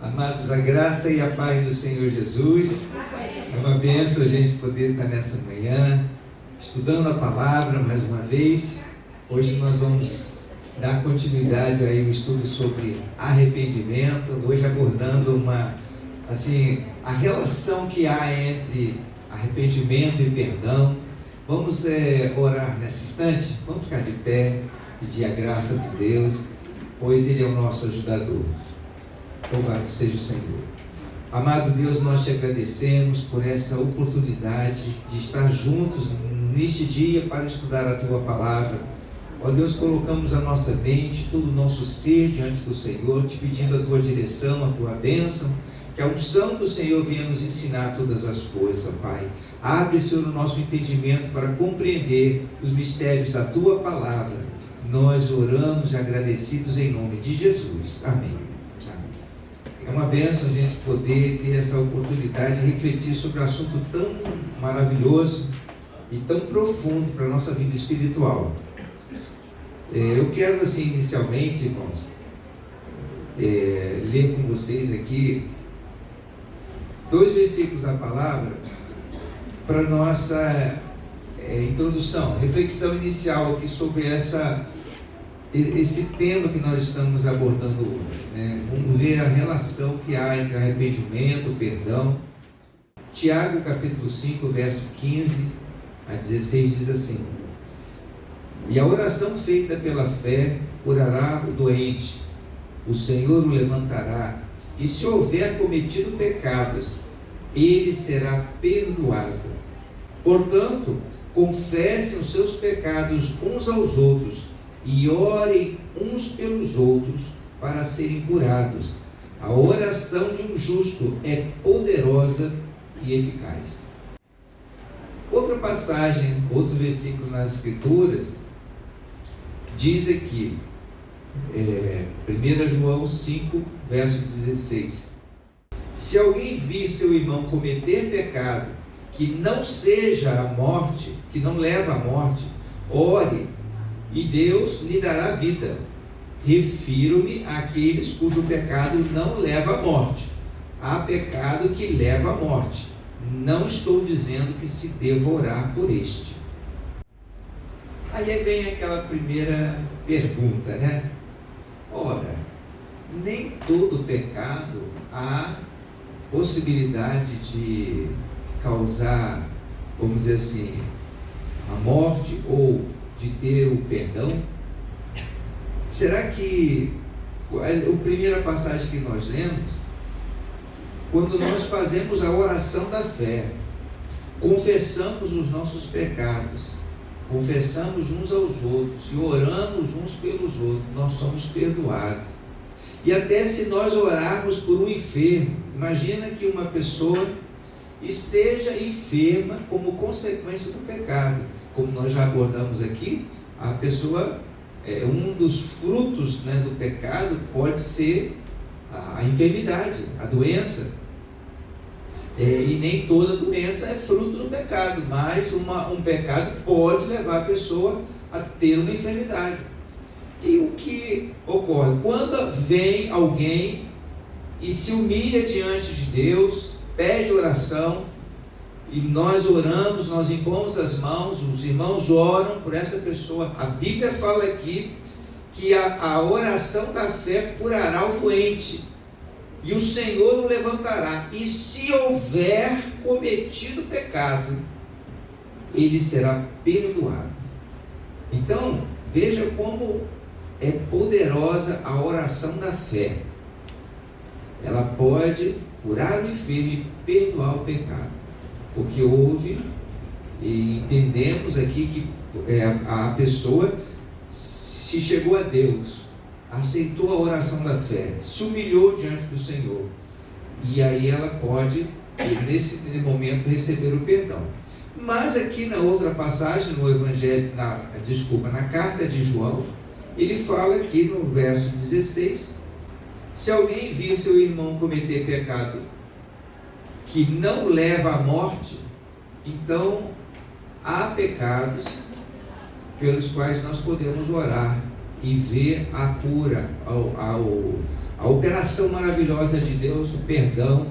Amados, a graça e a paz do Senhor Jesus. É uma bênção a gente poder estar nessa manhã, estudando a palavra mais uma vez. Hoje nós vamos dar continuidade aí ao estudo sobre arrependimento, hoje abordando a relação que há entre arrependimento e perdão. Vamos orar nesse instante, vamos ficar de pé, pedir a graça de Deus, pois Ele é o nosso ajudador. Louvado seja o Senhor. Amado Deus, nós te agradecemos por essa oportunidade de estar juntos neste dia para estudar a Tua Palavra. Ó Deus, colocamos a nossa mente, todo o nosso ser diante do Senhor, te pedindo a Tua direção, a Tua bênção, que a unção do Senhor venha nos ensinar todas as coisas, ó Pai. Abre, Senhor, o nosso entendimento para compreender os mistérios da Tua Palavra. Nós oramos agradecidos em nome de Jesus. Amém. É uma bênção a gente poder ter essa oportunidade de refletir sobre um assunto tão maravilhoso e tão profundo para a nossa vida espiritual. Eu quero, inicialmente, irmãos, ler com vocês aqui 2 versículos da palavra para a nossa introdução, reflexão inicial aqui sobre esse tema que nós estamos abordando hoje, né? Vamos ver a relação que há entre arrependimento e perdão. Tiago, capítulo 5, verso 15 a 16 diz assim: e a oração feita pela fé curará o doente, o Senhor o levantará, e se houver cometido pecados, ele será perdoado. Portanto, confessem os seus pecados uns aos outros e orem uns pelos outros para serem curados. A oração de um justo é poderosa e eficaz. Outra passagem, outro versículo nas Escrituras, diz aqui, 1 João 5, verso 16: se alguém vir seu irmão cometer pecado que não seja a morte, que não leva à morte, ore, e Deus lhe dará vida. Refiro-me àqueles cujo pecado não leva à morte. Há pecado que leva à morte. Não estou dizendo que se deva orar por este. Aí vem aquela primeira pergunta, né? Ora, nem todo pecado há possibilidade de causar, vamos dizer assim, a morte ou de ter o perdão? Será que a primeira passagem que nós lemos, quando nós fazemos a oração da fé, confessamos os nossos pecados, confessamos uns aos outros e oramos uns pelos outros, nós somos perdoados. E até se nós orarmos por um enfermo, imagina que uma pessoa esteja enferma como consequência do pecado. Como nós já abordamos aqui, a pessoa, um dos frutos, do pecado pode ser a enfermidade, a doença. E nem toda doença é fruto do pecado, mas um pecado pode levar a pessoa a ter uma enfermidade. E o que ocorre? Quando vem alguém e se humilha diante de Deus, pede oração, e nós oramos, nós impomos as mãos, os irmãos oram por essa pessoa. A Bíblia fala aqui que a oração da fé curará o doente, e o Senhor o levantará, e se houver cometido pecado, ele será perdoado. Então, veja como é poderosa a oração da fé. Ela pode curar o enfermo e perdoar o pecado. Porque houve, e entendemos aqui que a pessoa se chegou a Deus, aceitou a oração da fé, se humilhou diante do Senhor, e aí ela pode, nesse momento, receber o perdão. Mas aqui na outra passagem, no Evangelho, na carta de João, ele fala aqui no verso 16: se alguém vir seu irmão cometer pecado que não leva à morte, então há pecados pelos quais nós podemos orar e ver a cura a operação maravilhosa de Deus, o perdão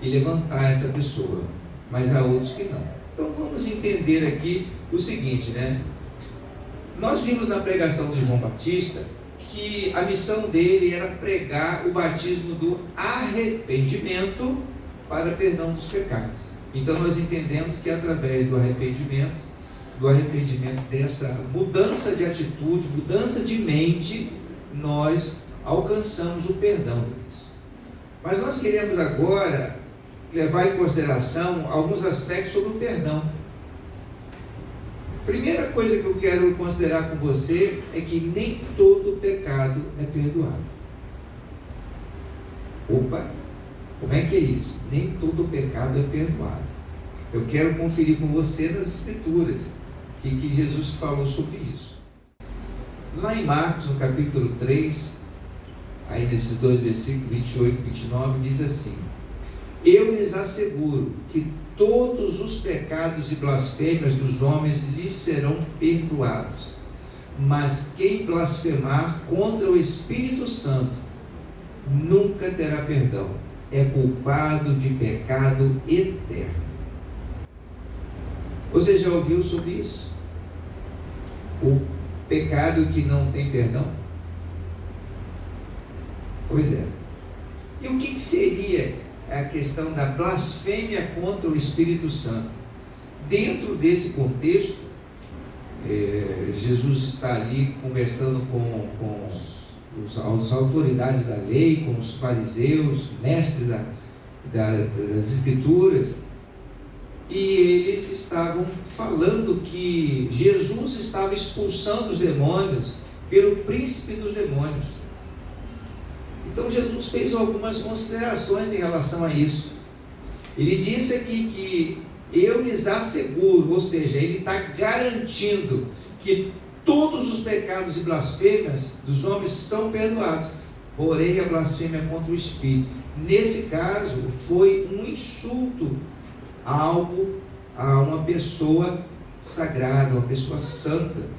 e levantar essa pessoa, mas há outros que não. Então vamos entender aqui o seguinte, né? Nós vimos na pregação de João Batista que a missão dele era pregar o batismo do arrependimento para perdão dos pecados. Então nós entendemos que através do arrependimento dessa mudança de atitude, mudança de mente, nós alcançamos o perdão. Mas nós queremos agora levar em consideração alguns aspectos sobre o perdão. Primeira coisa que eu quero considerar com você é que nem todo pecado é perdoado. Opa, como é que é isso? Nem todo pecado é perdoado. Eu quero conferir com você nas Escrituras o que Jesus falou sobre isso. Lá em Marcos, no capítulo 3, aí nesses dois versículos, 28 e 29, diz assim: eu lhes asseguro que todos os pecados e blasfêmias dos homens lhes serão perdoados, mas quem blasfemar contra o Espírito Santo nunca terá perdão, é culpado de pecado eterno. Você já ouviu sobre isso? O pecado que não tem perdão? Pois é. E o que seria a questão da blasfêmia contra o Espírito Santo? Dentro desse contexto, Jesus está ali conversando com as autoridades da lei, com os fariseus, mestres das Escrituras, e eles estavam falando que Jesus estava expulsando os demônios pelo príncipe dos demônios. Então Jesus fez algumas considerações em relação a isso. Ele disse aqui que eu lhes asseguro, ou seja, ele está garantindo que todos os pecados e blasfêmias dos homens são perdoados, porém a blasfêmia contra o Espírito, nesse caso, foi um insulto a uma pessoa sagrada, uma pessoa santa.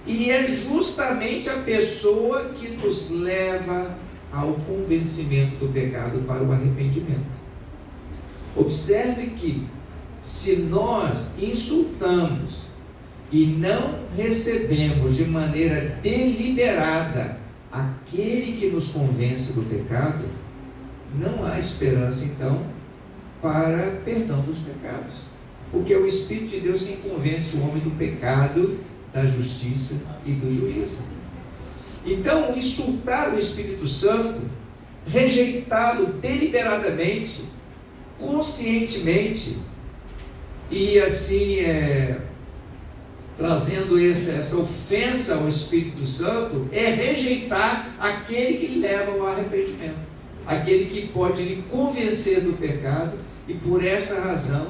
E é justamente a pessoa que nos leva ao convencimento do pecado para o arrependimento. Observe que, se nós insultamos e não recebemos de maneira deliberada aquele que nos convence do pecado, não há esperança então para perdão dos pecados, porque é o Espírito de Deus quem convence o homem do pecado, da justiça e do juízo. Então, insultar o Espírito Santo, rejeitá-lo deliberadamente, conscientemente, e assim trazendo essa ofensa ao Espírito Santo, é rejeitar aquele que leva ao arrependimento, aquele que pode lhe convencer do pecado, e por essa razão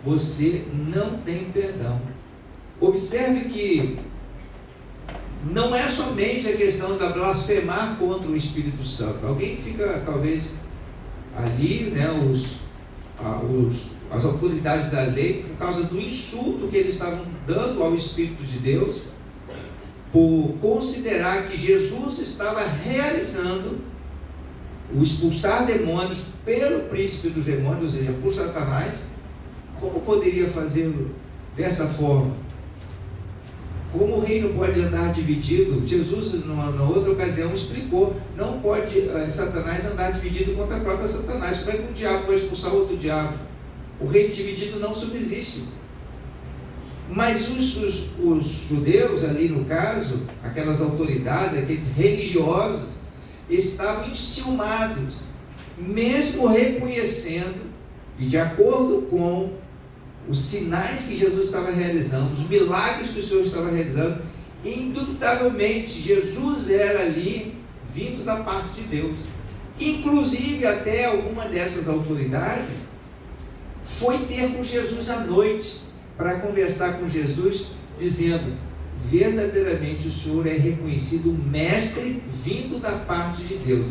você não tem perdão. Observe que não é somente a questão da blasfemar contra o Espírito Santo. Alguém fica talvez ali, né, as autoridades da lei, por causa do insulto que eles estavam dando ao Espírito de Deus, por considerar que Jesus estava realizando o expulsar demônios pelo príncipe dos demônios, ou seja, por Satanás. Como poderia fazê-lo dessa forma? Como o reino pode andar dividido? Jesus, numa outra ocasião, explicou: não pode Satanás andar dividido contra a própria Satanás. Como é que um diabo vai expulsar outro diabo? O reino dividido não subsiste. Mas os judeus ali, no caso, aquelas autoridades, aqueles religiosos, estavam enciumados, mesmo reconhecendo que, de acordo com os sinais que Jesus estava realizando, os milagres que o Senhor estava realizando, indubitavelmente Jesus era ali vindo da parte de Deus. Inclusive até alguma dessas autoridades foi ter com Jesus à noite para conversar com Jesus, dizendo: verdadeiramente o Senhor é reconhecido mestre vindo da parte de Deus.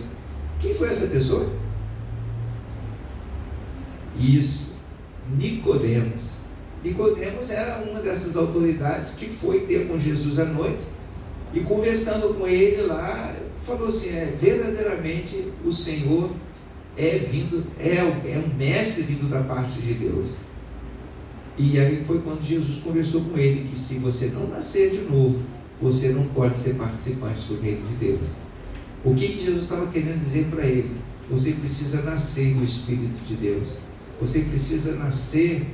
Quem foi essa pessoa? Isso, Nicodemos. Nicodemos era uma dessas autoridades que foi ter com Jesus à noite, e conversando com ele lá, falou assim, verdadeiramente o Senhor é um mestre vindo da parte de Deus. E aí foi quando Jesus conversou com ele, que se você não nascer de novo, você não pode ser participante do reino de Deus. O que Jesus estava querendo dizer para ele? Você precisa nascer do Espírito de Deus. Você precisa nascer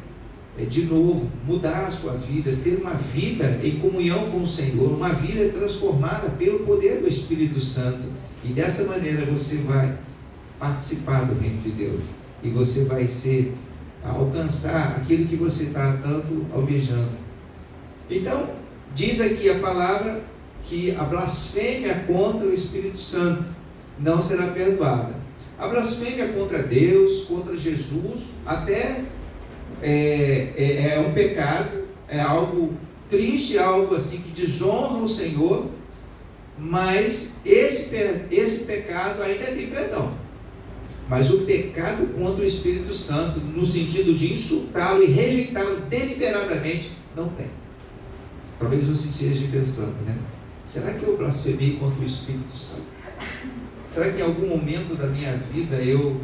de novo, mudar a sua vida, ter uma vida em comunhão com o Senhor, uma vida transformada pelo poder do Espírito Santo. E dessa maneira você vai participar do reino de Deus. E você vai alcançar aquilo que você está tanto almejando. Então, diz aqui a palavra que a blasfêmia contra o Espírito Santo não será perdoada. A blasfêmia contra Deus, contra Jesus, até é um pecado, é algo triste, algo assim que desonra o Senhor, mas esse pecado ainda tem perdão. Mas o pecado contra o Espírito Santo, no sentido de insultá-lo e rejeitá-lo deliberadamente, não tem. Talvez você esteja pensando, né? Será que eu blasfemei contra o Espírito Santo? Será que em algum momento da minha vida eu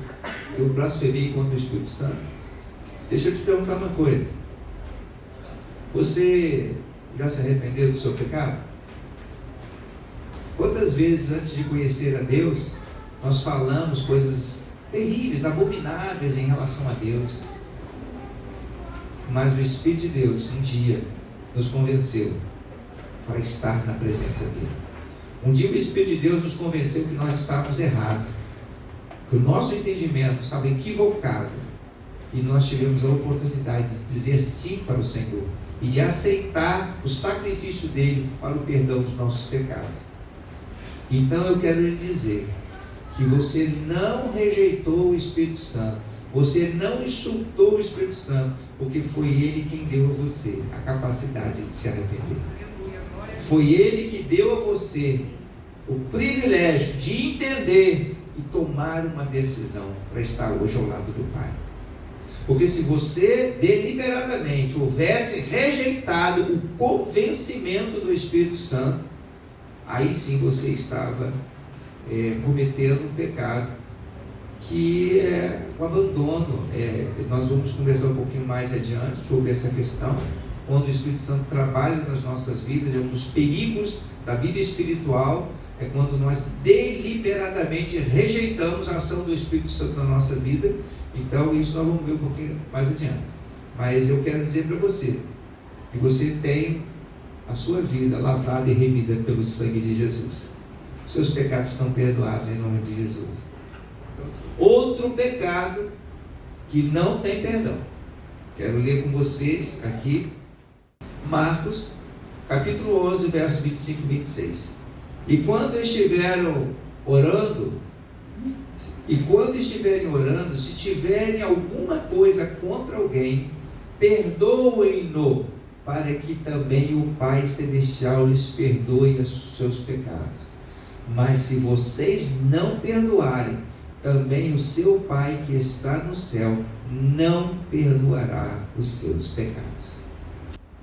blasfemei contra o Espírito Santo? Deixa eu te perguntar uma coisa. Você já se arrependeu do seu pecado? Quantas vezes antes de conhecer a Deus, nós falamos coisas terríveis, abomináveis em relação a Deus? Mas o Espírito de Deus, um dia, nos convenceu para estar na presença dele. Um dia o Espírito de Deus nos convenceu que nós estávamos errados, que o nosso entendimento estava equivocado, e nós tivemos a oportunidade de dizer sim para o Senhor e de aceitar o sacrifício dele para o perdão dos nossos pecados. Então eu quero lhe dizer que você não rejeitou o Espírito Santo, você não insultou o Espírito Santo, porque foi ele quem deu a você a capacidade de se arrepender. Foi ele que deu a você o privilégio de entender e tomar uma decisão para estar hoje ao lado do Pai. Porque se você deliberadamente houvesse rejeitado o convencimento do Espírito Santo, aí sim você estava cometendo um pecado, que é o abandono. Nós vamos conversar um pouquinho mais adiante sobre essa questão. Quando o Espírito Santo trabalha nas nossas vidas, é um dos perigos da vida espiritual, é quando nós deliberadamente rejeitamos a ação do Espírito Santo na nossa vida. Então isso nós vamos ver um pouquinho mais adiante. Mas eu quero dizer para você, que você tem a sua vida lavada e remida pelo sangue de Jesus. Os seus pecados estão perdoados em nome de Jesus. Outro pecado que não tem perdão. Quero ler com vocês aqui Marcos, capítulo 11, verso 25 e 26. E quando estiverem orando, se tiverem alguma coisa contra alguém, perdoem-no, para que também o Pai Celestial lhes perdoe os seus pecados. Mas se vocês não perdoarem, também o seu Pai que está no céu não perdoará os seus pecados.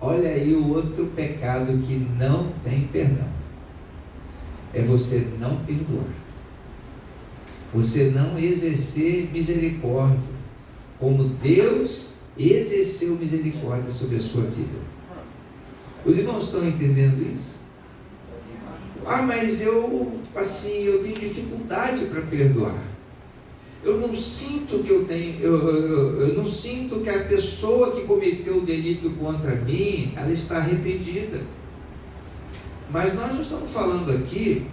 Olha aí o outro pecado que não tem perdão. É você não perdoar. Você não exercer misericórdia, como Deus exerceu misericórdia sobre a sua vida. Os irmãos estão entendendo isso? Mas eu tenho dificuldade para perdoar. Eu não sinto que eu não sinto que a pessoa que cometeu o delito contra mim, ela está arrependida. Mas nós não estamos falando aqui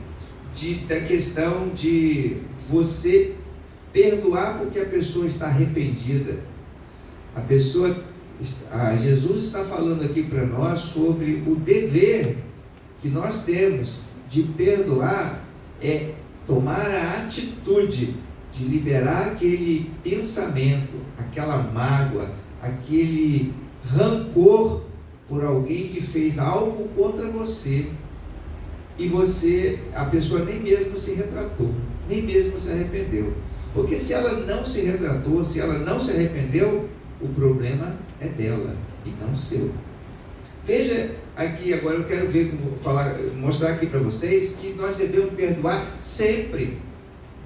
da questão de você perdoar porque a pessoa está arrependida. Jesus está falando aqui para nós sobre o dever que nós temos de perdoar, é tomar a atitude de liberar aquele pensamento, aquela mágoa, aquele rancor por alguém que fez algo contra você, e a pessoa nem mesmo se retratou, nem mesmo se arrependeu. Porque se ela não se retratou, se ela não se arrependeu, o problema é dela e não seu. Veja aqui, agora eu quero mostrar aqui para vocês que nós devemos perdoar sempre.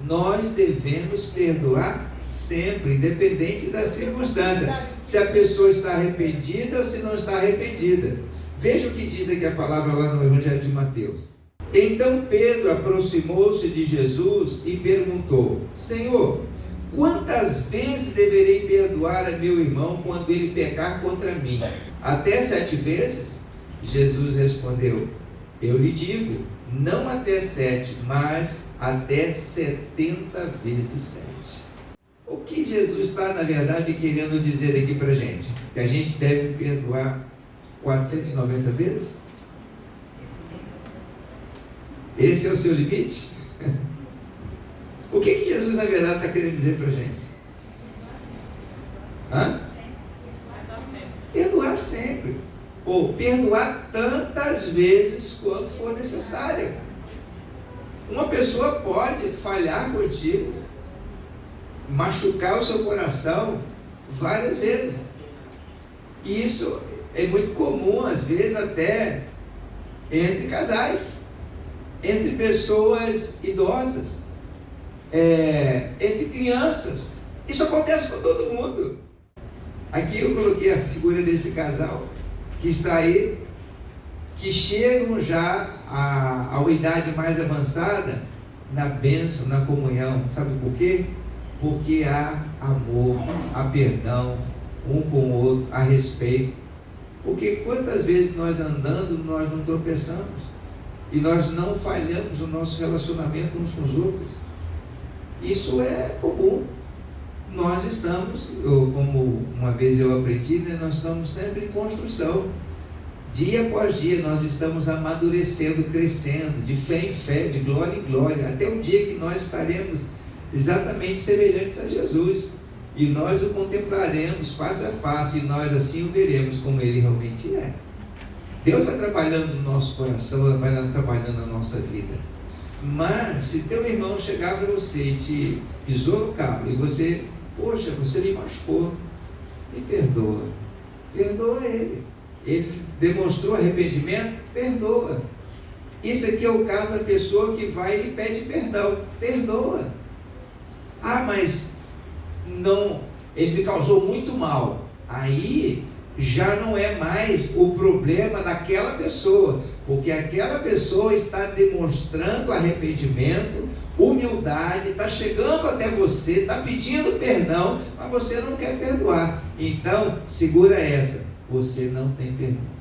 Nós devemos perdoar sempre, independente da circunstância. Se a pessoa está arrependida ou se não está arrependida. Veja o que diz aqui a palavra lá no Evangelho de Mateus. Então Pedro aproximou-se de Jesus e perguntou: Senhor, quantas vezes deverei perdoar a meu irmão quando ele pecar contra mim? Até 7 vezes? Jesus respondeu: eu lhe digo, não até 7, mas até 70 vezes 7. O que Jesus está, na verdade, querendo dizer aqui para a gente? Que a gente deve perdoar 490 vezes? Esse é o seu limite? O que Jesus, na verdade, está querendo dizer para a gente? Perdoar sempre. Ou perdoar tantas vezes quanto for necessário. Uma pessoa pode falhar contigo, machucar o seu coração várias vezes. E isso é muito comum, às vezes, até entre casais, entre pessoas idosas, entre crianças. Isso acontece com todo mundo. Aqui eu coloquei a figura desse casal que está aí, que chegam já a uma idade mais avançada na bênção, na comunhão. Sabe por quê? Porque há amor, há perdão um com o outro, há respeito. Porque quantas vezes nós andando, nós não tropeçamos e nós não falhamos no nosso relacionamento uns com os outros. Isso é comum. Nós estamos, como uma vez eu aprendi, nós estamos sempre em construção. Dia após dia nós estamos amadurecendo, crescendo, de fé em fé, de glória em glória, até o dia que nós estaremos exatamente semelhantes a Jesus. E nós o contemplaremos face a face, e nós assim o veremos como ele realmente é. Deus vai trabalhando no nosso coração, vai trabalhando na nossa vida. Mas se teu irmão chegar para você e te pisou no carro, e você, poxa, você me machucou, me perdoa. Perdoa ele. Ele demonstrou arrependimento, perdoa. Isso aqui é o caso da pessoa que vai e pede perdão, perdoa. Ah, mas não, ele me causou muito mal. Aí já não é mais o problema daquela pessoa, porque aquela pessoa está demonstrando arrependimento, humildade, está chegando até você, está pedindo perdão, mas você não quer perdoar. Então segura essa, você não tem perdão.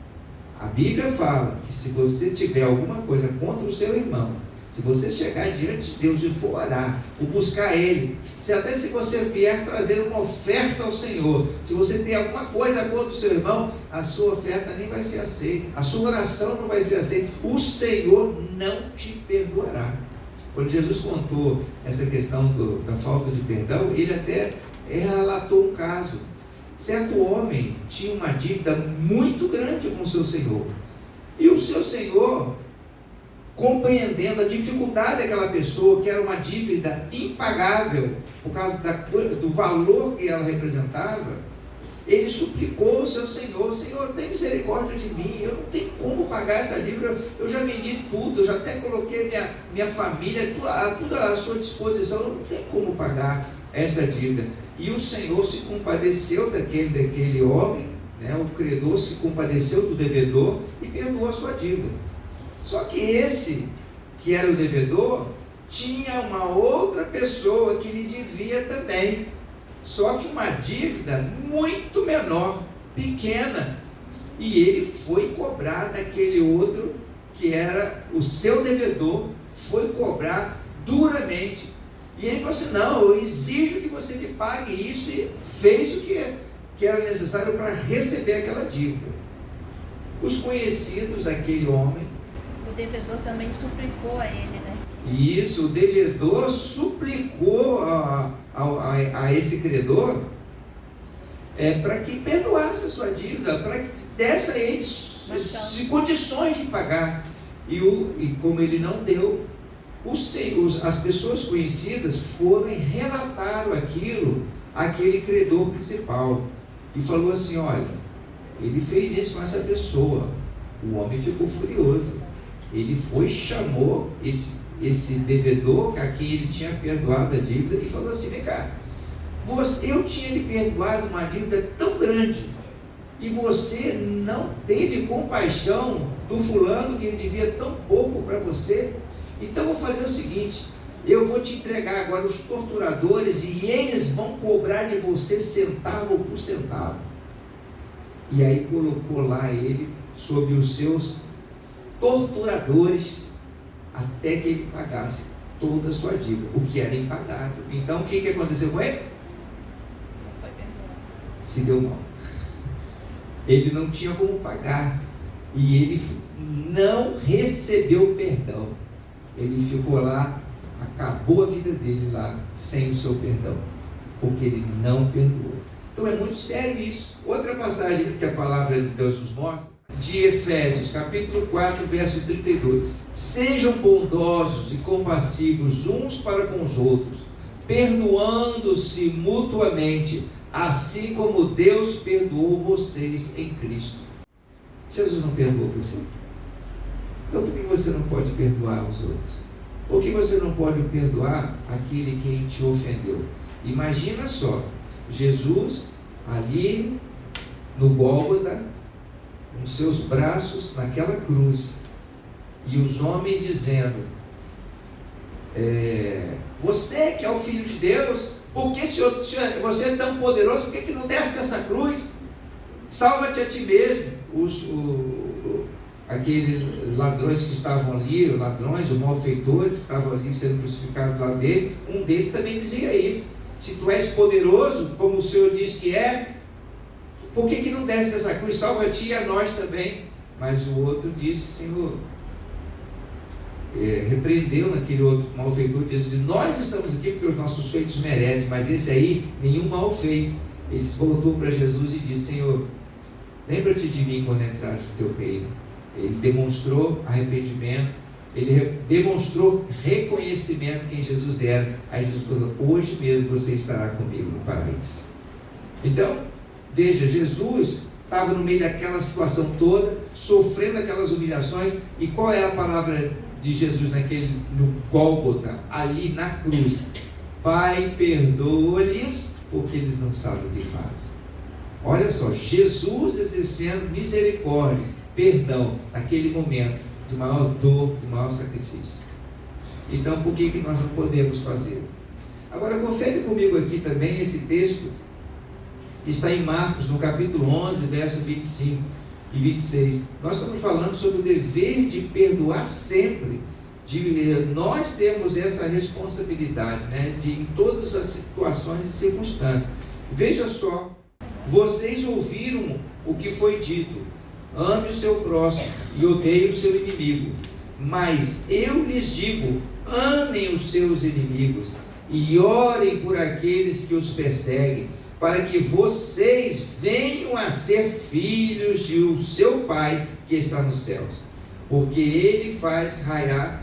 A Bíblia fala que se você tiver alguma coisa contra o seu irmão, se você chegar diante de Deus e for orar, ou buscar Ele, até se você vier trazer uma oferta ao Senhor, se você tem alguma coisa contra o seu irmão, a sua oferta nem vai ser aceita, a sua oração não vai ser aceita, o Senhor não te perdoará. Quando Jesus contou essa questão da falta de perdão, ele até relatou um caso. Certo homem tinha uma dívida muito grande com o seu senhor, e o seu senhor, compreendendo a dificuldade daquela pessoa, que era uma dívida impagável, por causa do valor que ela representava, ele suplicou ao seu senhor: Senhor, tem misericórdia de mim, eu não tenho como pagar essa dívida, eu já vendi tudo, eu já até coloquei minha família, tudo à sua disposição, eu não tenho como pagar essa dívida. E o Senhor se compadeceu daquele homem, o credor se compadeceu do devedor e perdoou a sua dívida. Só que esse, que era o devedor, tinha uma outra pessoa que lhe devia também, só que uma dívida muito menor, pequena, e ele foi cobrar daquele outro, que era o seu devedor, foi cobrar duramente. E ele falou assim: não, eu exijo que você me pague isso, e fez o que era necessário para receber aquela dívida. Os conhecidos daquele homem, o devedor também suplicou a ele, né? Isso, o devedor suplicou a esse credor para que perdoasse a sua dívida, para que desse a ele condições de pagar. E como ele não deu, as pessoas conhecidas foram e relataram aquilo àquele credor principal, e falou assim: olha, Ele fez isso com essa pessoa. O homem ficou furioso. Ele foi, chamou esse devedor a quem ele tinha perdoado a dívida e falou assim: vem cá, eu tinha lhe perdoado uma dívida tão grande e você não teve compaixão do fulano que ele devia tão pouco para você. Então eu vou fazer o seguinte: eu vou te entregar agora os torturadores e eles vão cobrar de você centavo por centavo. E aí colocou lá ele sobre os seus torturadores até que ele pagasse toda a sua dívida, o que era impagável. Então o que aconteceu com ele? Não foi perdoado. Se deu mal. Ele não tinha como pagar e ele não recebeu perdão. Ele ficou lá, acabou a vida dele lá sem o seu perdão, porque ele não perdoou. Então é muito sério isso. Outra passagem que a palavra de Deus nos mostra, de Efésios, capítulo 4, verso 32. Sejam bondosos e compassivos uns para com os outros, perdoando-se mutuamente, assim como Deus perdoou vocês em Cristo. Jesus não perdoou você? Então por que você não pode perdoar os outros? Por que você não pode perdoar aquele quem te ofendeu? Imagina só, Jesus ali no Gólgota, com seus braços naquela cruz, e os homens dizendo: você que é o Filho de Deus, porque você é tão poderoso, por que não desce dessa cruz? Salva-te a ti mesmo. Aqueles ladrões que estavam ali, os malfeitores que estavam ali sendo crucificados do lado dele, um deles também dizia isso: se tu és poderoso, como o Senhor diz que é, por que não desce dessa cruz? Salva-te e a nós também. Mas o outro disse: Senhor, repreendeu naquele outro malfeitor, disse: nós estamos aqui porque os nossos feitos merecem, mas esse aí nenhum mal fez. Ele voltou para Jesus e disse: Senhor, lembra-te de mim quando entrares no teu reino. Ele demonstrou arrependimento, ele demonstrou reconhecimento de quem Jesus era. Aí Jesus falou: hoje mesmo você estará comigo no paraíso. Então, veja, Jesus estava no meio daquela situação toda, sofrendo aquelas humilhações, e qual era a palavra de Jesus no Gólgota, ali na cruz? Pai, perdoa-lhes, porque eles não sabem o que fazem. Olha só, Jesus exercendo misericórdia, perdão, naquele momento de maior dor, de maior sacrifício. Então, por que nós não podemos fazer? Agora, confere comigo aqui também esse texto que está em Marcos, no capítulo 11, verso 25 e 26. Nós estamos falando sobre o dever de perdoar sempre. Nós temos essa responsabilidade, de em todas as situações e circunstâncias. Veja só, vocês ouviram o que foi dito: ame o seu próximo e odeie o seu inimigo. Mas eu lhes digo: amem os seus inimigos e orem por aqueles que os perseguem, para que vocês venham a ser filhos de o seu Pai que está nos céus. Porque Ele faz raiar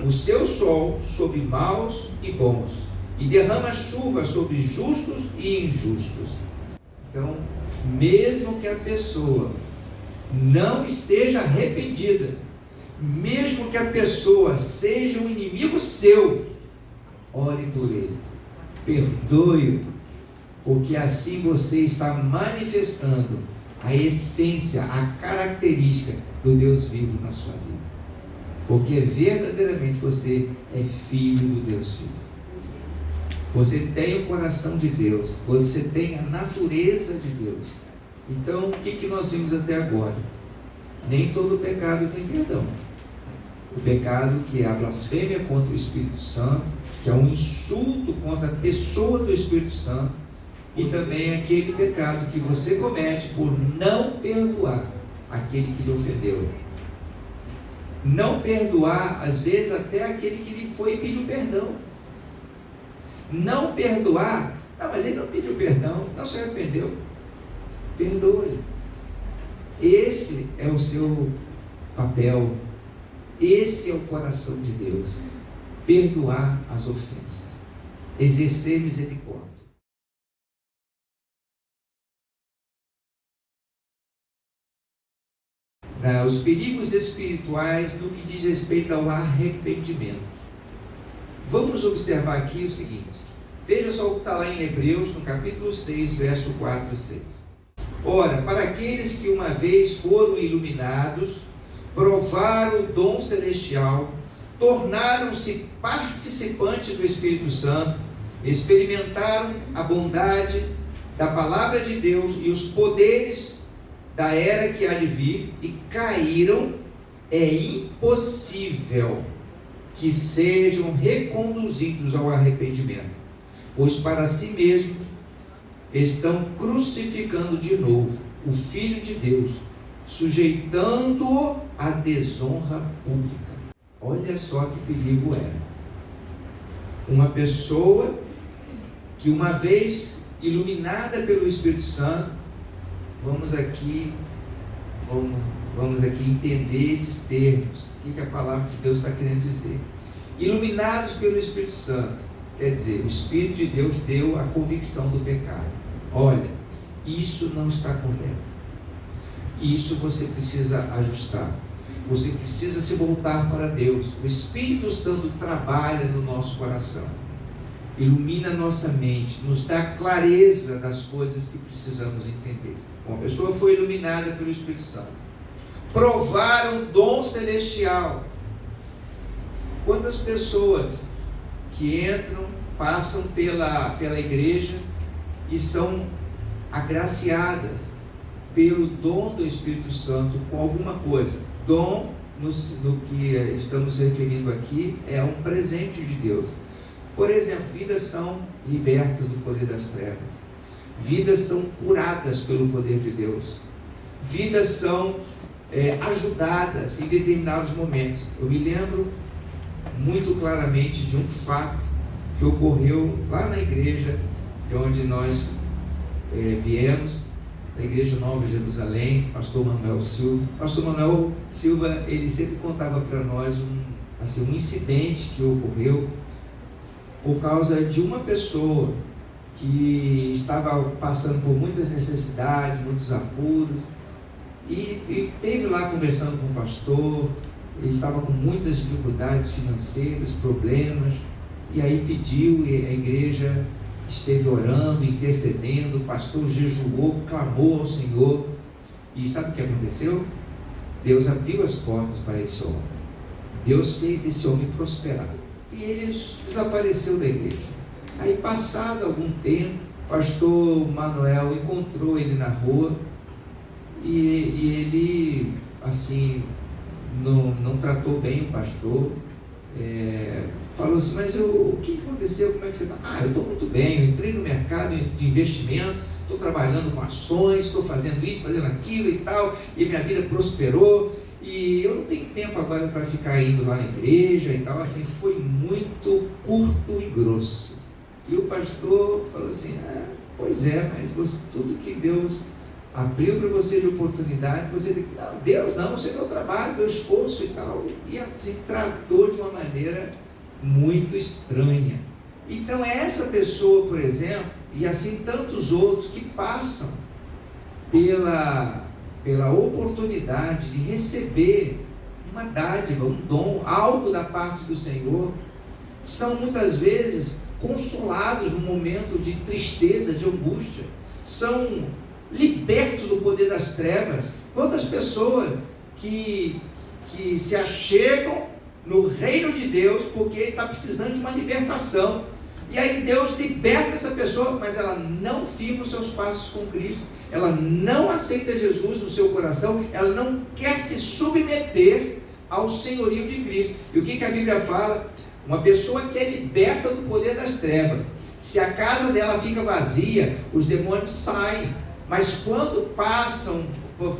o seu sol sobre maus e bons, e derrama chuva sobre justos e injustos. Então, mesmo que a pessoa não esteja arrependida, mesmo que a pessoa seja um inimigo seu, ore por ele, perdoe-o, porque assim você está manifestando a essência, a característica do Deus vivo na sua vida, porque verdadeiramente você é filho do Deus vivo. Você tem o coração de Deus, você tem a natureza de Deus. Então, o que nós vimos até agora? Nem todo pecado tem perdão. O pecado que é a blasfêmia contra o Espírito Santo, que é um insulto contra a pessoa do Espírito Santo, e também aquele pecado que você comete por não perdoar aquele que lhe ofendeu. Não perdoar, às vezes, até aquele que lhe foi e pediu perdão. Não perdoar, mas ele não pediu perdão, não se arrependeu. Perdoe. Esse é o seu papel, esse é o coração de Deus: perdoar as ofensas, exercer misericórdia. os perigos espirituais no que diz respeito ao arrependimento. Vamos observar aqui o seguinte. Veja só o que está lá em Hebreus, no capítulo 6, verso 4 e 6. Ora, para aqueles que uma vez foram iluminados, provaram o dom celestial, tornaram-se participantes do Espírito Santo, experimentaram a bondade da palavra de Deus e os poderes da era que há de vir e caíram, é impossível que sejam reconduzidos ao arrependimento, pois para si mesmos estão crucificando de novo o Filho de Deus, sujeitando-o à desonra pública. Olha só que perigo era. Uma pessoa que uma vez iluminada pelo Espírito Santo, vamos aqui entender esses termos, o que a palavra de Deus está querendo dizer. Iluminados pelo Espírito Santo, quer dizer, o Espírito de Deus deu a convicção do pecado. Olha, isso não está correto. Isso você precisa ajustar. Você precisa se voltar para Deus. O Espírito Santo trabalha no nosso coração, ilumina nossa mente, nos dá clareza das coisas que precisamos entender. Uma pessoa foi iluminada pelo Espírito Santo, provaram o dom celestial. Quantas pessoas que entram, passam pela igreja e são agraciadas pelo dom do Espírito Santo com alguma coisa? Dom, no que estamos referindo aqui, é um presente de Deus. Por exemplo, vidas são libertas do poder das trevas, vidas são curadas pelo poder de Deus, vidas são ajudadas em determinados momentos. Eu me lembro muito claramente de um fato que ocorreu lá na igreja de onde nós viemos, da Igreja Nova de Jerusalém, pastor Manuel Silva. Pastor Manuel Silva, ele sempre contava para nós um incidente que ocorreu por causa de uma pessoa que estava passando por muitas necessidades, muitos apuros, e esteve lá conversando com o pastor. Ele estava com muitas dificuldades financeiras, problemas, e aí pediu, e a igreja esteve orando, intercedendo, o pastor jejuou, clamou ao Senhor, e sabe o que aconteceu? Deus abriu as portas para esse homem. Deus fez esse homem prosperar, e ele desapareceu da igreja. Aí, passado algum tempo, o pastor Manuel encontrou ele na rua, e ele, assim, não tratou bem o pastor, falou assim: mas o que aconteceu? Como é que você está? Eu estou muito bem, eu entrei no mercado de investimento, estou trabalhando com ações, estou fazendo isso, fazendo aquilo e tal, e minha vida prosperou, e eu não tenho tempo agora para ficar indo lá na igreja e tal. Assim, foi muito curto e grosso. E o pastor falou assim: pois é, mas tudo que Deus abriu para você de oportunidade, você tem que... Não, Deus não, você é meu trabalho, meu esforço e tal. E assim, tratou de uma maneira muito estranha. Então essa pessoa, por exemplo, e assim tantos outros que passam pela oportunidade de receber uma dádiva, um dom, algo da parte do Senhor, são muitas vezes consolados no momento de tristeza, de angústia, são libertos do poder das trevas. Quantas pessoas que se achegam no reino de Deus porque está precisando de uma libertação, e aí Deus liberta essa pessoa, mas ela não firma os seus passos com Cristo, ela não aceita Jesus no seu coração, ela não quer se submeter ao senhorio de Cristo. E o que a Bíblia fala? Uma pessoa que é liberta do poder das trevas, se a casa dela fica vazia, os demônios saem, mas quando passam,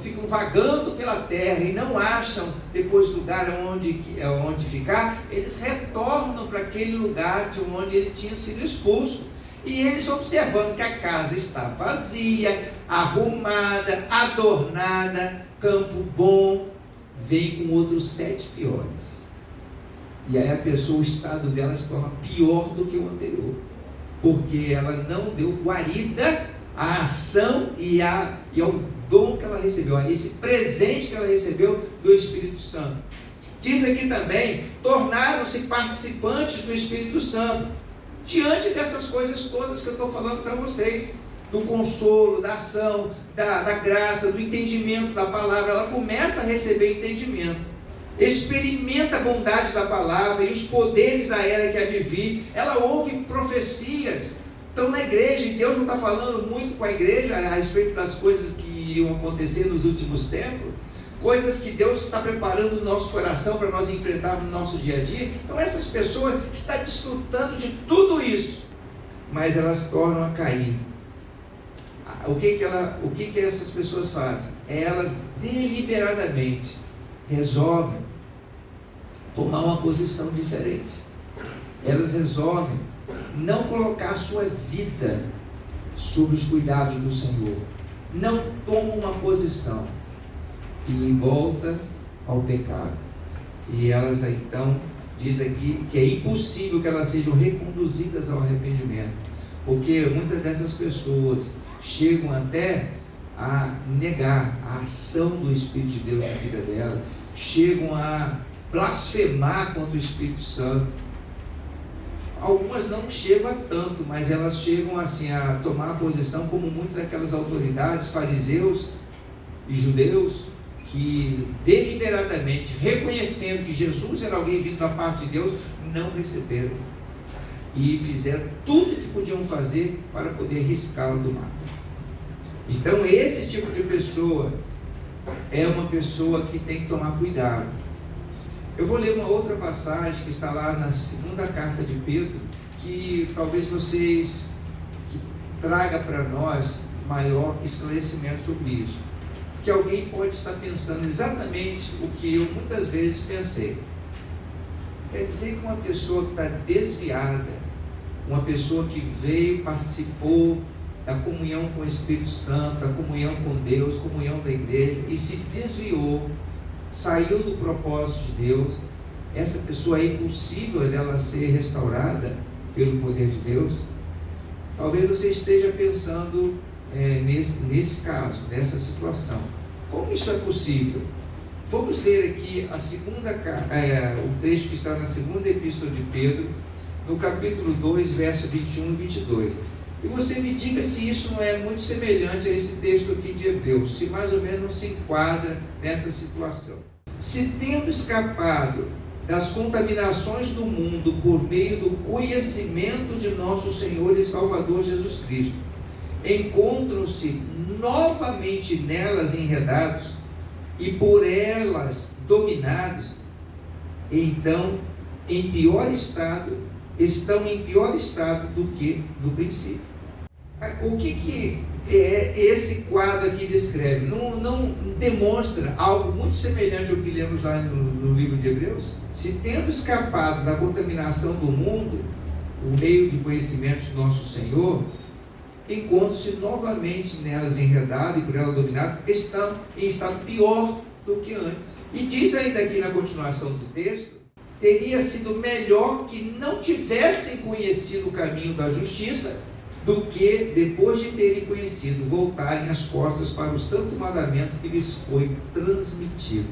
ficam vagando pela terra e não acham depois lugar onde ficar, eles retornam para aquele lugar de onde ele tinha sido expulso. E eles, observando que a casa está vazia, arrumada, adornada, campo bom, vem com outros 7 piores. E aí a pessoa, o estado dela se torna pior do que o anterior, porque ela não deu guarida à ação e ao dom que ela recebeu, esse presente que ela recebeu do Espírito Santo. Diz aqui também, tornaram-se participantes do Espírito Santo, diante dessas coisas todas que eu estou falando para vocês, do consolo, da ação, da graça, do entendimento da palavra. Ela começa a receber entendimento, experimenta a bondade da palavra e os poderes da era que há de vir. Ela ouve profecias. Então, na igreja, e Deus não está falando muito com a igreja a respeito das coisas que iriam acontecer nos últimos tempos, coisas que Deus está preparando no nosso coração para nós enfrentarmos no nosso dia a dia. Então, essas pessoas estão desfrutando de tudo isso, mas elas tornam a cair. O que essas pessoas fazem? Elas deliberadamente resolvem tomar uma posição diferente. Elas resolvem não colocar a sua vida sob os cuidados do Senhor. Não tomam uma posição e volta ao pecado. E elas então, diz aqui que é impossível que elas sejam reconduzidas ao arrependimento, porque muitas dessas pessoas chegam até a negar a ação do Espírito de Deus na vida dela, chegam a blasfemar contra o Espírito Santo. Algumas não chegam a tanto, mas elas chegam assim a tomar a posição como muitas daquelas autoridades, fariseus e judeus, que deliberadamente, reconhecendo que Jesus era alguém vindo da parte de Deus, não receberam e fizeram tudo o que podiam fazer para poder riscá-lo do mapa. Então, esse tipo de pessoa é uma pessoa que tem que tomar cuidado. Eu vou ler uma outra passagem que está lá na segunda carta de Pedro, que talvez vocês traga para nós maior esclarecimento sobre isso. Que alguém pode estar pensando exatamente o que eu muitas vezes pensei. Quer dizer que uma pessoa que está desviada, uma pessoa que veio, participou da comunhão com o Espírito Santo, da comunhão com Deus, comunhão da igreja, e se desviou, saiu do propósito de Deus, essa pessoa é impossível dela ser restaurada pelo poder de Deus? Talvez você esteja pensando nesse caso, nessa situação. Como isso é possível? Vamos ler aqui o texto que está na segunda epístola de Pedro, no capítulo 2, verso 21 e 22. E você me diga se isso não é muito semelhante a esse texto aqui de Hebreus, se mais ou menos se enquadra nessa situação. Se tendo escapado das contaminações do mundo por meio do conhecimento de nosso Senhor e Salvador Jesus Cristo, encontram-se novamente nelas enredados e por elas dominados, então estão em pior estado do que no princípio. O que esse quadro aqui descreve? Não demonstra algo muito semelhante ao que lemos lá no livro de Hebreus? Se tendo escapado da contaminação do mundo, por meio de conhecimento de nosso Senhor, encontram-se novamente nelas enredados e por ela dominados, estão em estado pior do que antes. E diz ainda aqui na continuação do texto, teria sido melhor que não tivessem conhecido o caminho da justiça, do que, depois de terem conhecido, voltarem as costas para o santo mandamento que lhes foi transmitido.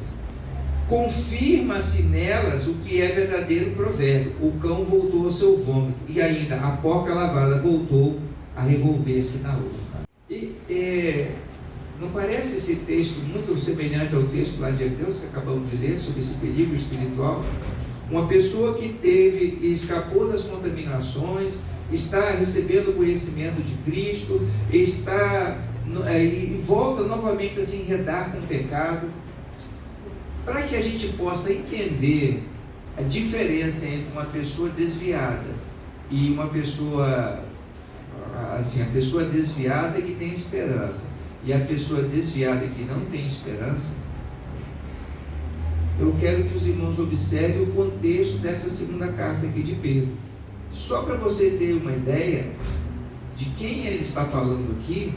Confirma-se nelas o que é verdadeiro provérbio: o cão voltou ao seu vômito, e ainda a porca lavada voltou a revolver-se na urna. E não parece esse texto muito semelhante ao texto lá de Hebreus que acabamos de ler, sobre esse perigo espiritual? Uma pessoa que teve e escapou das contaminações, está recebendo o conhecimento de Cristo, e volta novamente a se enredar com o pecado. Para que a gente possa entender a diferença entre uma pessoa desviada e uma pessoa, assim, a pessoa desviada que tem esperança e a pessoa desviada que não tem esperança, eu quero que os irmãos observem o contexto dessa segunda carta aqui de Pedro. Só para você ter uma ideia de quem ele está falando aqui,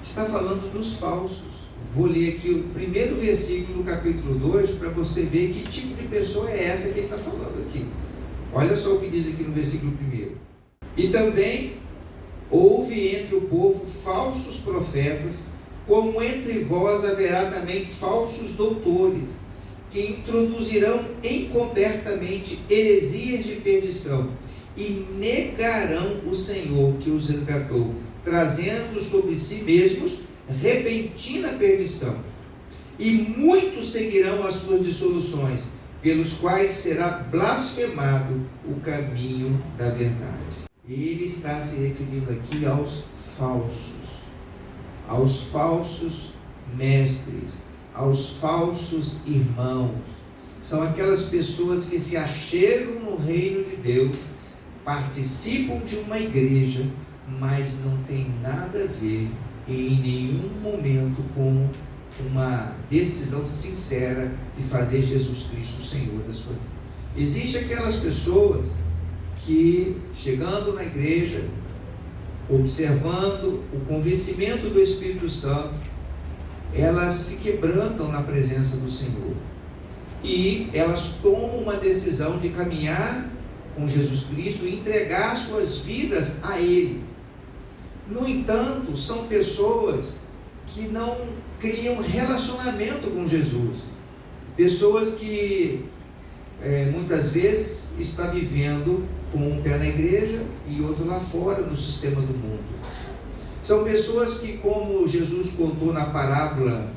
está falando dos falsos. Vou ler aqui o primeiro versículo do capítulo 2 para você ver que tipo de pessoa é essa que ele está falando aqui. Olha só o que diz aqui no versículo 1. E também houve entre o povo falsos profetas, como entre vós haverá também falsos doutores, que introduzirão encobertamente heresias de perdição, e negarão o Senhor que os resgatou, trazendo sobre si mesmos repentina perdição. E muitos seguirão as suas dissoluções, pelos quais será blasfemado o caminho da verdade. Ele está se referindo aqui aos falsos mestres, aos falsos irmãos. São aquelas pessoas que se achegam no reino de Deus, participam de uma igreja, mas não tem nada a ver em nenhum momento com uma decisão sincera de fazer Jesus Cristo o Senhor da sua vida. Existem aquelas pessoas que, chegando na igreja, observando o convencimento do Espírito Santo, elas se quebrantam na presença do Senhor e elas tomam uma decisão de caminhar com Jesus Cristo e entregar suas vidas a Ele. No entanto, são pessoas que não criam relacionamento com Jesus, pessoas que muitas vezes está vivendo com um pé na igreja e outro lá fora no sistema do mundo. São pessoas que, como Jesus contou na parábola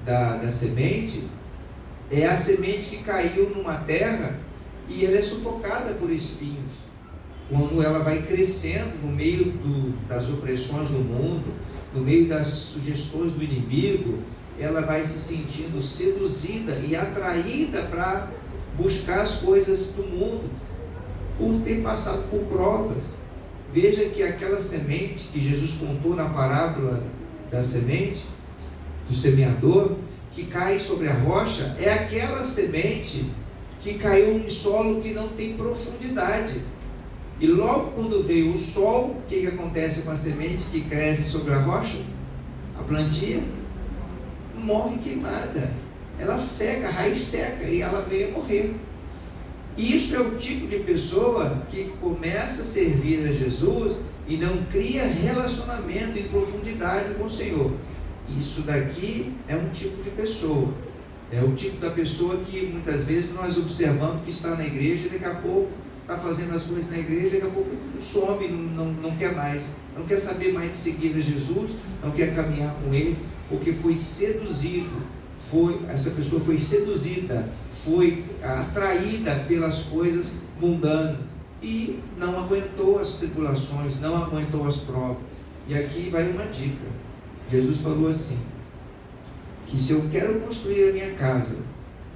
da semente, é a semente que caiu numa terra e ela é sufocada por espinhos. Quando ela vai crescendo no meio das opressões do mundo, no meio das sugestões do inimigo, ela vai se sentindo seduzida e atraída para buscar as coisas do mundo, por ter passado por provas. Veja que aquela semente que Jesus contou na parábola da semente, do semeador, que cai sobre a rocha, é aquela semente que caiu em solo que não tem profundidade. E logo quando veio o sol, o que acontece com a semente que cresce sobre a rocha? A plantinha morre queimada, ela seca, a raiz seca e ela veio a morrer. Isso é o tipo de pessoa que começa a servir a Jesus e não cria relacionamento em profundidade com o Senhor. Isso daqui é um tipo de pessoa, é o tipo da pessoa que muitas vezes nós observamos que está na igreja e daqui a pouco está fazendo as coisas na igreja, daqui a pouco some, não quer mais, não quer saber mais de seguir a Jesus, não quer caminhar com Ele, porque foi seduzido, essa pessoa foi seduzida, foi atraída pelas coisas mundanas e não aguentou as tribulações, não aguentou as provas. E aqui vai uma dica. Jesus falou assim, que se eu quero construir a minha casa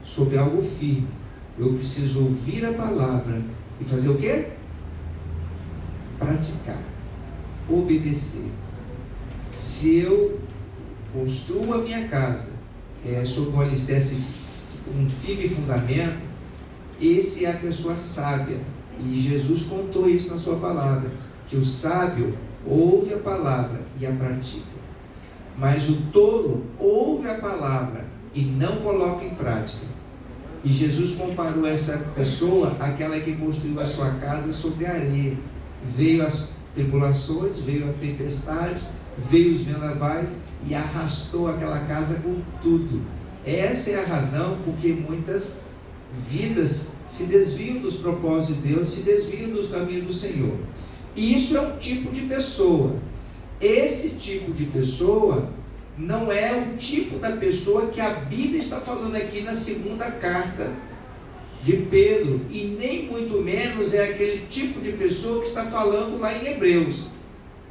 sobre algo firme, eu preciso ouvir a palavra e fazer o quê? Praticar, obedecer. Se eu construo a minha casa sobre um alicerce, um firme fundamento, esse é a pessoa sábia. E Jesus contou isso na sua palavra, que o sábio ouve a palavra e a pratica, mas o tolo ouve a palavra e não coloca em prática. E Jesus comparou essa pessoa àquela que construiu a sua casa sobre a areia. Veio as tribulações, veio a tempestade, veio os vendavais e arrastou aquela casa com tudo. Essa é a razão por que muitas vidas se desviam dos propósitos de Deus, se desviam dos caminhos do Senhor. E isso é um tipo de pessoa. Esse tipo de pessoa não é o tipo da pessoa que a Bíblia está falando aqui na segunda carta de Pedro, e nem muito menos é aquele tipo de pessoa que está falando lá em Hebreus.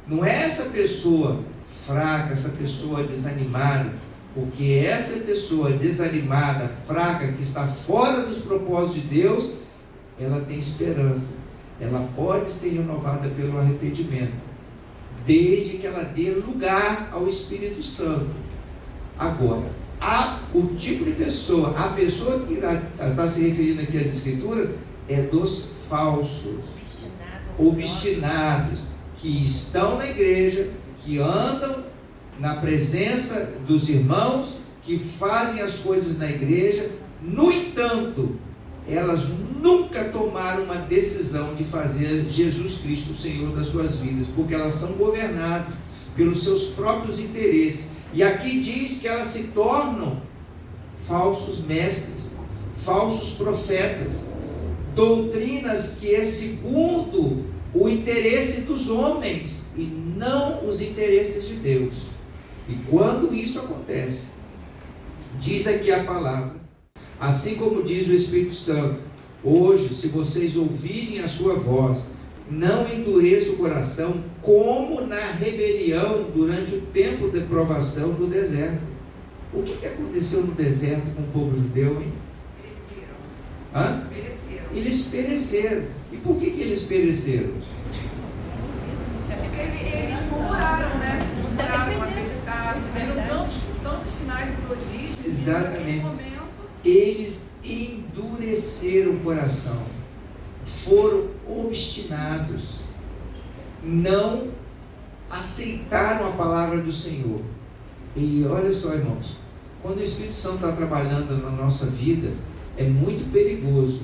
Não é essa pessoa fraca, essa pessoa desanimada, porque essa pessoa desanimada, fraca, que está fora dos propósitos de Deus, ela tem esperança, ela pode ser renovada pelo arrependimento, desde que ela dê lugar ao Espírito Santo. Agora, o tipo de pessoa, a pessoa que está se referindo aqui às Escrituras, é dos falsos, obstinados, que estão na igreja, que andam na presença dos irmãos, que fazem as coisas na igreja, no entanto, elas nunca tomaram uma decisão de fazer Jesus Cristo o Senhor das suas vidas, porque elas são governadas pelos seus próprios interesses, E aqui diz que elas se tornam falsos mestres, falsos profetas, doutrinas que é segundo o interesse dos homens e não os interesses de Deus. E quando isso acontece, diz aqui a palavra, assim como diz o Espírito Santo: hoje, se vocês ouvirem a sua voz, não endureça o coração, como na rebelião durante o tempo de provação do deserto. O que aconteceu no deserto com o povo judeu, hein? Pereceram. Eles pereceram. E por que eles pereceram? Eles murmuraram, né? Não se Murmuraram, arrependeram. acreditaram, tiveram tantos sinais e prodígios. Exatamente. Naquele momento, Eles endureceram o coração, foram obstinados, não aceitaram a palavra do Senhor. E olha só, irmãos, quando o Espírito Santo está trabalhando na nossa vida, é muito perigoso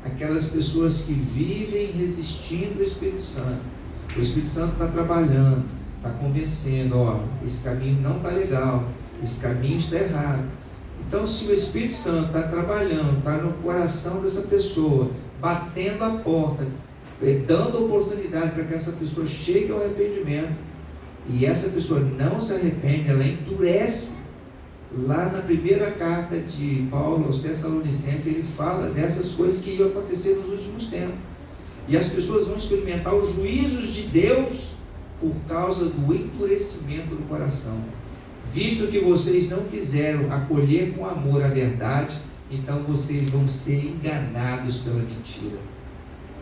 aquelas pessoas que vivem resistindo ao Espírito Santo. O Espírito Santo está trabalhando, está convencendo: ó, esse caminho não está legal, esse caminho está errado. Então, se o Espírito Santo está trabalhando, está no coração dessa pessoa, batendo a porta, dando oportunidade para que essa pessoa chegue ao arrependimento, e essa pessoa não se arrepende, ela endurece. Lá na primeira carta de Paulo aos Tessalonicenses, ele fala dessas coisas que iam acontecer nos últimos tempos. E as pessoas vão experimentar os juízos de Deus por causa do endurecimento do coração. Visto que vocês não quiseram acolher com amor a verdade, então vocês vão ser enganados pela mentira.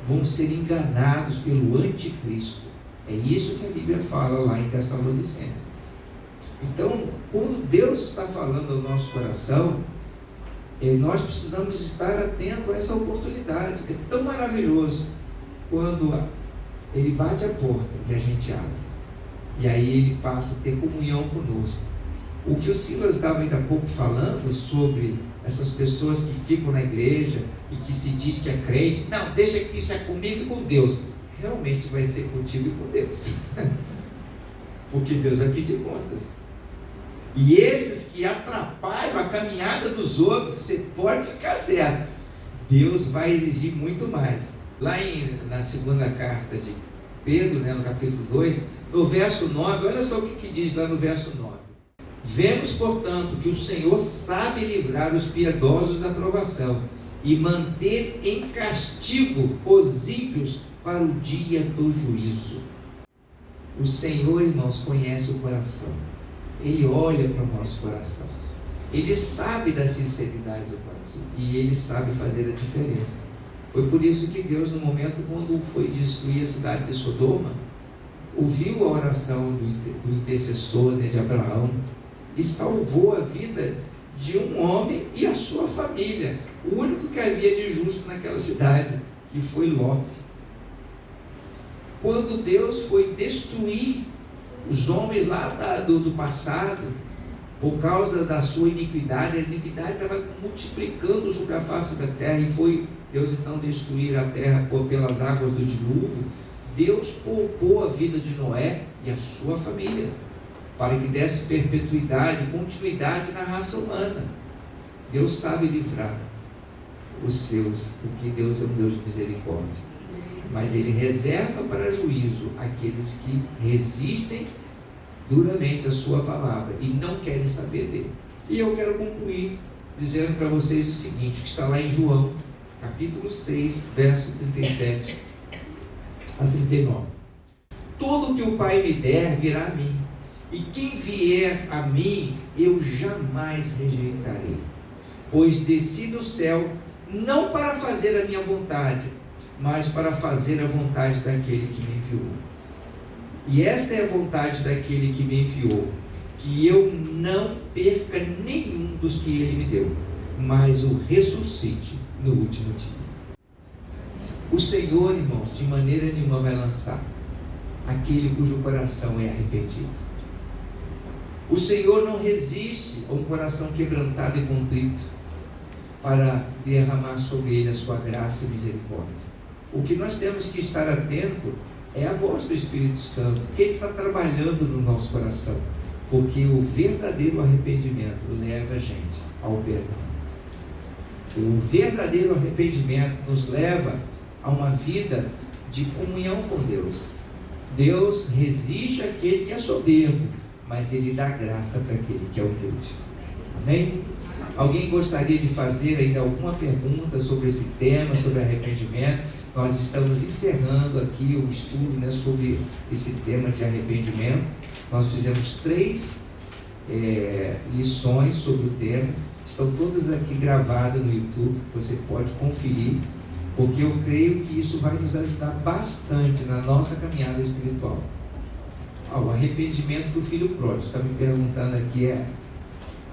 Vão ser enganados pelo anticristo. É isso que a Bíblia fala lá em Tessalonicenses. Então, quando Deus está falando ao nosso coração, nós precisamos estar atentos a essa oportunidade. É tão maravilhoso quando Ele bate a porta e a gente abre. E aí Ele passa a ter comunhão conosco. O que o Silas estava ainda há pouco falando sobre essas pessoas que ficam na igreja e que se diz que é crente, não, deixa que isso é comigo e com Deus. Realmente vai ser contigo e com Deus. Porque Deus vai pedir contas. E esses que atrapalham a caminhada dos outros, você pode ficar certo, Deus vai exigir muito mais. Lá na segunda carta de Pedro, no capítulo 2, no verso 9, olha só o que diz lá no verso 9. Vemos, portanto, que o Senhor sabe livrar os piedosos da provação e manter em castigo os ímpios para o dia do juízo. O Senhor, irmãos, conhece o coração. Ele olha para o nosso coração. Ele sabe da sinceridade do coração. E Ele sabe fazer a diferença. Foi por isso que Deus, no momento quando foi destruir a cidade de Sodoma, ouviu a oração do intercessor, de Abraão, e salvou a vida de um homem e a sua família. O único que havia de justo naquela cidade, que foi Ló. Quando Deus foi destruir os homens lá do passado, por causa da sua iniquidade, a iniquidade estava multiplicando sobre a face da terra, e foi Deus então destruir a terra pelas águas do dilúvio. Deus poupou a vida de Noé e a sua família, para que desse perpetuidade, continuidade na raça humana. Deus sabe livrar os seus, porque Deus é um Deus de misericórdia. Mas Ele reserva para juízo aqueles que resistem duramente a sua palavra e não querem saber dele. E eu quero concluir dizendo para vocês o seguinte, que está lá em João, capítulo 6, verso 37 a 39. Tudo que o Pai me der virá a mim, e quem vier a mim eu jamais rejeitarei, pois desci do céu não para fazer a minha vontade, mas para fazer a vontade daquele que me enviou. E esta é a vontade daquele que me enviou, que eu não perca nenhum dos que ele me deu, mas o ressuscite no último dia. O Senhor, irmãos, de maneira nenhuma vai lançar aquele cujo coração é arrependido. O Senhor não resiste a um coração quebrantado e contrito para derramar sobre ele a sua graça e misericórdia. O que nós temos que estar atento é a voz do Espírito Santo, que Ele está trabalhando no nosso coração. Porque o verdadeiro arrependimento leva a gente ao perdão. O verdadeiro arrependimento nos leva a uma vida de comunhão com Deus. Deus resiste àquele que é soberbo, mas Ele dá graça para aquele que é humilde. Amém? Alguém gostaria de fazer ainda alguma pergunta sobre esse tema, sobre arrependimento? Nós estamos encerrando aqui o estudo, né, sobre esse tema de arrependimento. Nós fizemos 3 lições sobre o tema. Estão todas aqui gravadas no YouTube, você pode conferir, porque eu creio que isso vai nos ajudar bastante na nossa caminhada espiritual. O arrependimento do filho pródigo, está me perguntando aqui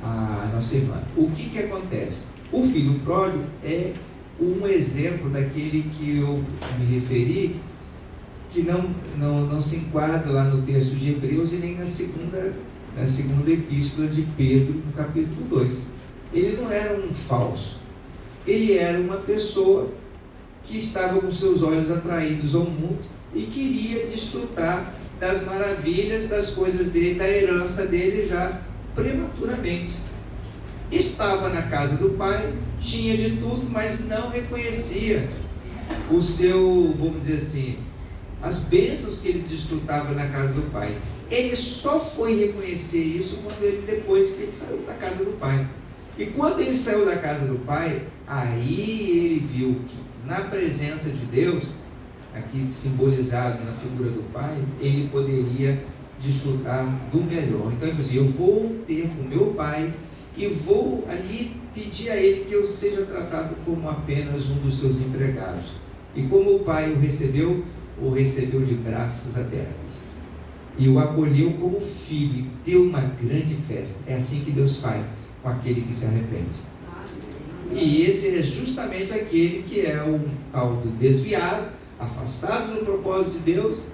a nossa irmã. O que acontece? O filho pródigo é um exemplo daquele que eu me referi, que não se enquadra lá no texto de Hebreus e nem na segunda epístola de Pedro, no capítulo 2. Ele não era um falso, ele era uma pessoa que estava com seus olhos atraídos ao mundo e queria desfrutar das maravilhas, das coisas dele, da herança dele já prematuramente. Estava na casa do pai, tinha de tudo, mas não reconhecia o seu, vamos dizer assim, as bênçãos que ele desfrutava na casa do pai. Ele só foi reconhecer isso depois que ele saiu da casa do pai. E quando ele saiu da casa do pai, aí ele viu que na presença de Deus, aqui simbolizado na figura do pai, ele poderia desfrutar do melhor. Então ele falou assim: eu vou ter com meu pai e vou ali pedir a ele que eu seja tratado como apenas um dos seus empregados. E como o pai o recebeu de braços abertos e o acolheu como filho e deu uma grande festa. É assim que Deus faz com aquele que se arrepende. E esse é justamente aquele que é um tal do desviado, afastado do propósito de Deus,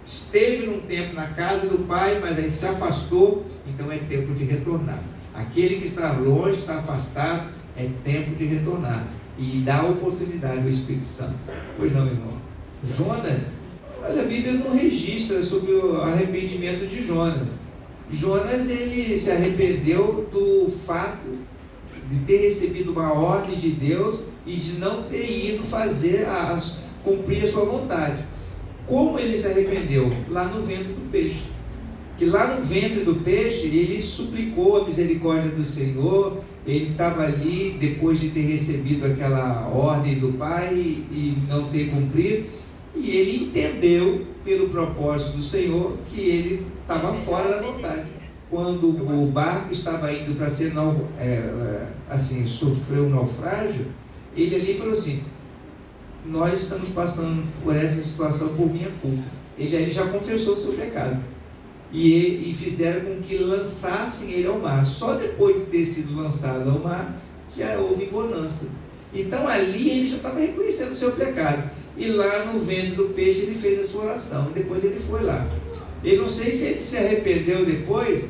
esteve num tempo na casa do pai, mas aí se afastou, então é tempo de retornar. Aquele que está longe, está afastado, é tempo de retornar e dar oportunidade ao Espírito Santo. Pois não, irmão? Jonas, olha, a Bíblia não registra sobre o arrependimento de Jonas. Jonas, ele se arrependeu do fato de ter recebido uma ordem de Deus e de não ter ido cumprir a sua vontade. Como ele se arrependeu? Lá no ventre do peixe. Que lá no ventre do peixe, ele suplicou a misericórdia do Senhor. Ele estava ali, depois de ter recebido aquela ordem do Pai e não ter cumprido, e ele entendeu, pelo propósito do Senhor, que ele estava fora da vontade. Quando o barco estava indo para ser sofreu um naufrágio, ele ali falou assim: nós estamos passando por essa situação por minha culpa. Ele ali já confessou o seu pecado. E fizeram com que lançassem ele ao mar. Só depois de ter sido lançado ao mar que houve bonança. Então ali ele já estava reconhecendo o seu pecado. E lá no ventre do peixe ele fez a sua oração. Depois ele foi lá. Eu não sei se ele se arrependeu depois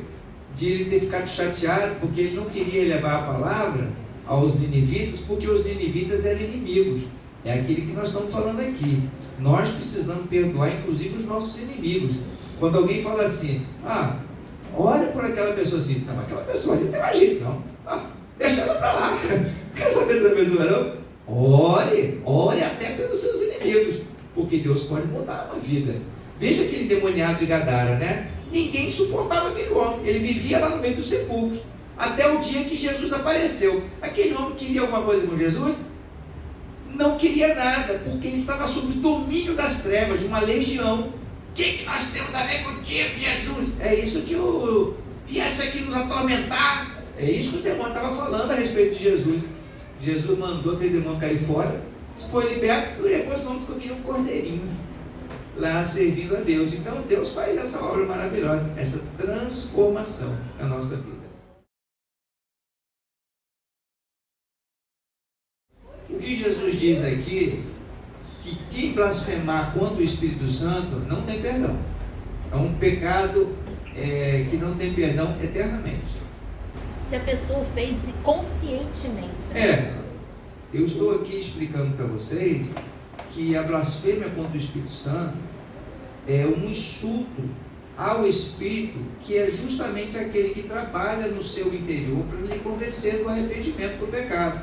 de ele ter ficado chateado, porque ele não queria levar a palavra aos ninivitas, porque os ninivitas eram inimigos. É aquele que nós estamos falando aqui. Nós precisamos perdoar, inclusive, os nossos inimigos. Quando alguém fala assim: olha por aquela pessoa assim, não, aquela pessoa ali não tem mais jeito, não. Deixa ela para lá. Quer saber dessa pessoa, não? Ore até pelos seus inimigos, porque Deus pode mudar uma vida. Veja aquele demoniado de Gadara, né? Ninguém suportava aquele homem. Ele vivia lá no meio dos sepulcros, até o dia que Jesus apareceu. Aquele homem queria alguma coisa com Jesus? Não queria nada, porque ele estava sob o domínio das trevas, de uma legião. O que nós temos a ver contigo, Jesus? É isso que viesse aqui nos atormentar. É isso que o demônio estava falando a respeito de Jesus. Jesus mandou aquele demônio cair fora, foi liberto, e depois o homem ficou aqui um cordeirinho, lá servindo a Deus. Então Deus faz essa obra maravilhosa, essa transformação na nossa vida. O que Jesus diz aqui, que quem blasfemar contra o Espírito Santo não tem perdão. É um pecado que não tem perdão eternamente. Se a pessoa fez conscientemente. Eu estou aqui explicando para vocês que a blasfêmia contra o Espírito Santo é um insulto ao Espírito, que é justamente aquele que trabalha no seu interior para lhe convencer do arrependimento do pecado.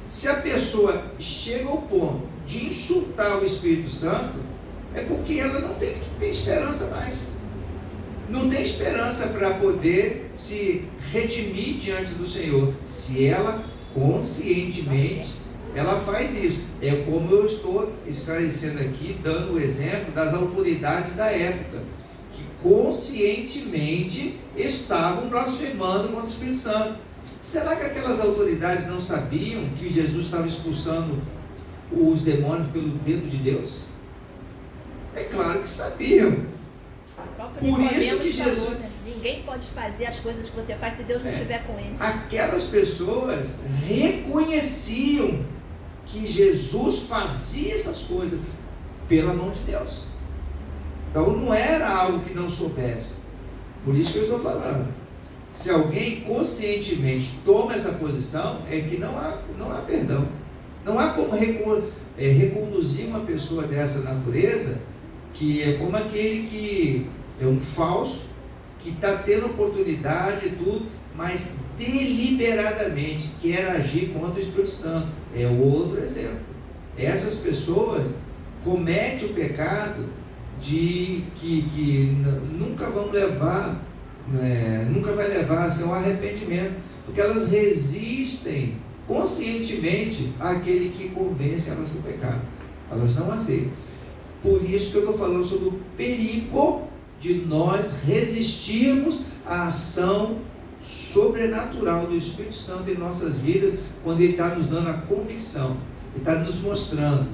Se a pessoa chega ao ponto de insultar o Espírito Santo, é porque ela não tem esperança mais. Não tem esperança para poder se redimir diante do Senhor, se ela conscientemente ela faz isso. É como eu estou esclarecendo aqui, dando o exemplo das autoridades da época, que conscientemente estavam blasfemando contra o Espírito Santo. Será que aquelas autoridades não sabiam que Jesus estava expulsando os demônios pelo dedo de Deus? É claro que sabiam. Por isso que Jesus... né? Ninguém pode fazer as coisas que você faz se Deus não estiver com ele. Aquelas pessoas reconheciam que Jesus fazia essas coisas pela mão de Deus. Então não era algo que não soubesse. Por isso que eu estou falando. Se alguém conscientemente toma essa posição, é que não há perdão. Não há como reconduzir uma pessoa dessa natureza, que é como aquele que é um falso, que está tendo oportunidade e tudo, mas deliberadamente quer agir contra o Espírito Santo. É outro exemplo. Essas pessoas cometem o pecado de que nunca vão levar, nunca vai levar a seu arrependimento, porque elas resistem conscientemente àquele que convence elas do pecado. Elas não aceitam. Por isso que eu estou falando sobre o perigo de nós resistirmos à ação sobrenatural do Espírito Santo em nossas vidas, quando Ele está nos dando a convicção, Ele está nos mostrando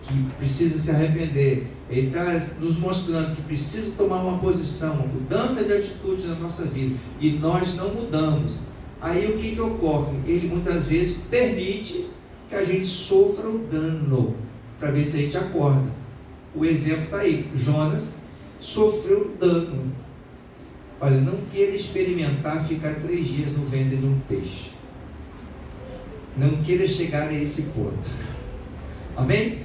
que precisa se arrepender, Ele está nos mostrando que precisa tomar uma posição, uma mudança de atitude na nossa vida, e nós não mudamos. Aí o que ocorre? Ele muitas vezes permite que a gente sofra o dano, para ver se a gente acorda. O exemplo está aí. Jonas sofreu dano. Olha, não queira experimentar ficar 3 dias no ventre de um peixe. Não queira chegar a esse ponto. Amém?